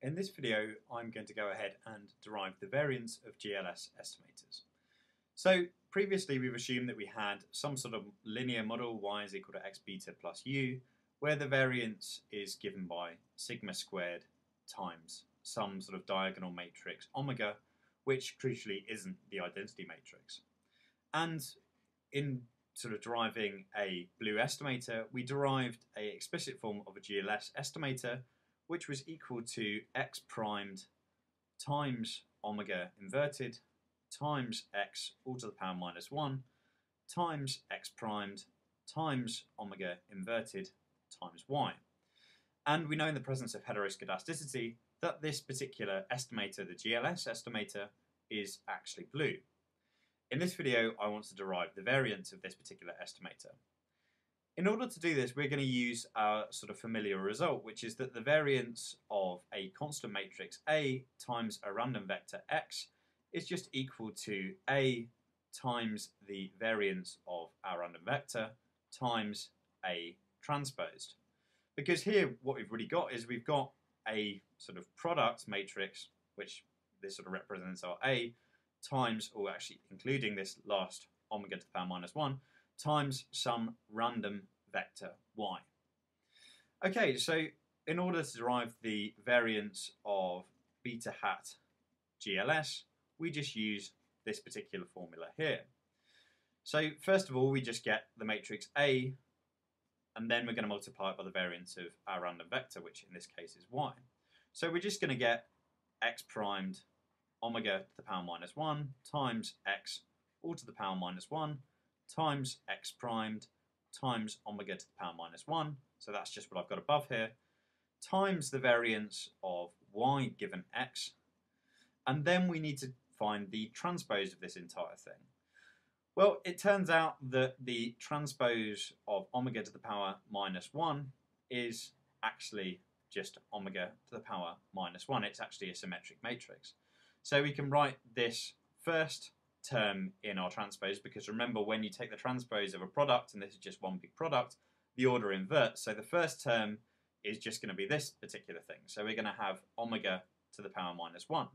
In this video, I'm going to go ahead and derive the variance of GLS estimators. So previously we've assumed that we had some sort of linear model, y is equal to x beta plus u, where the variance is given by sigma squared times some sort of diagonal matrix omega, which crucially isn't the identity matrix. And in sort of deriving a blue estimator, we derived an explicit form of a GLS estimator, which was equal to x primed times omega inverted times x all to the power minus 1 times x primed times omega inverted times y. And we know in the presence of heteroscedasticity that this particular estimator, the GLS estimator, is actually blue. In this video, I want to derive the variance of this particular estimator. In order to do this, we're going to use our sort of familiar result, which is that the variance of a constant matrix A times a random vector x is just equal to A times the variance of our random vector times A transposed. Because here what we've really got is we've got a sort of product matrix, which this sort of represents our A, times, or actually including this last omega to the power minus 1, times some random vector y. Okay, so in order to derive the variance of beta hat GLS, we just use this particular formula here. So first of all, we just get the matrix A, and then we're going to multiply it by the variance of our random vector, which in this case is y. So we're just going to get x primed omega to the power minus 1 times x all to the power minus 1 times x primed times omega to the power minus 1, so that's just what I've got above here, times the variance of y given x, and then we need to find the transpose of this entire thing. Well, it turns out that the transpose of omega to the power minus 1 is actually just omega to the power minus 1. It's actually a symmetric matrix. So we can write this first term in our transpose, because remember, when you take the transpose of a product, and this is just one big product, the order inverts. So the first term is just going to be this particular thing. So we're going to have omega to the power minus 1.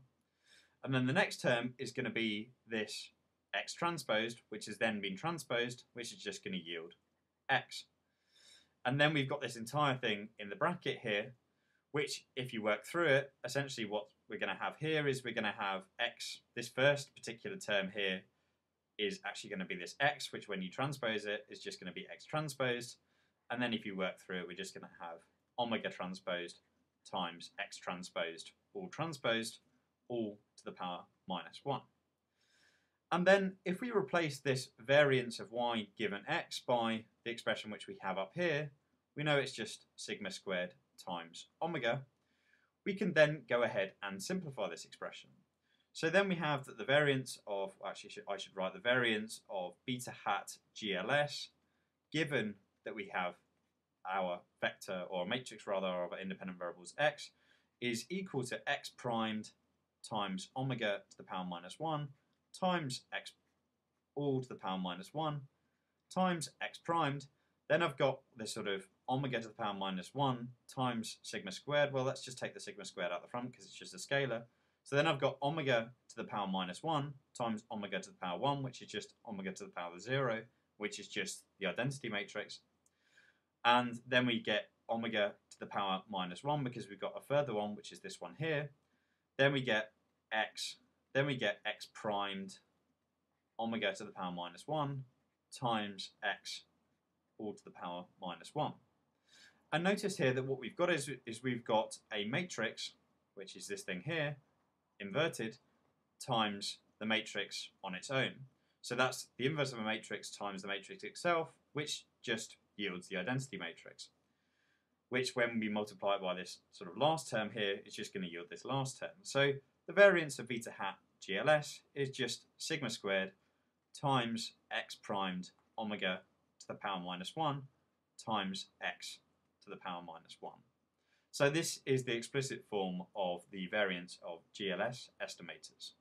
And then the next term is going to be this x transposed, which has then been transposed, which is just going to yield x. And then we've got this entire thing in the bracket here, which, if you work through it, essentially what we're going to have here is we're going to have x, this first particular term here is actually going to be this x, which when you transpose it is just going to be x transposed. And then if you work through it, we're just going to have omega transposed times x transposed, all to the power minus 1. And then if we replace this variance of y given x by the expression which we have up here, we know it's just sigma squared times omega. We can then go ahead and simplify this expression. So then we have that the variance of, actually I should write the variance of beta hat GLS, given that we have our vector, or matrix rather, of our independent variables x, is equal to x primed times omega to the power minus 1 times x all to the power minus 1 times x primed. Then I've got this sort of omega to the power minus 1 times sigma squared. Well, let's just take the sigma squared out the front because it's just a scalar. So then I've got omega to the power minus 1 times omega to the power 1, which is just omega to the power 0, which is just the identity matrix. And then we get omega to the power minus 1 because we've got a further one, which is this one here. Then we get x, x primed omega to the power minus 1 times x all to the power minus 1. And notice here that what we've got is we've got a matrix, which is this thing here, inverted, times the matrix on its own. So that's the inverse of a matrix times the matrix itself, which just yields the identity matrix, which when we multiply it by this sort of last term here, is just going to yield this last term. So the variance of beta hat GLS is just sigma squared times x primed omega to the power minus 1 times x to the power minus 1. So this is the explicit form of the variance of GLS estimators.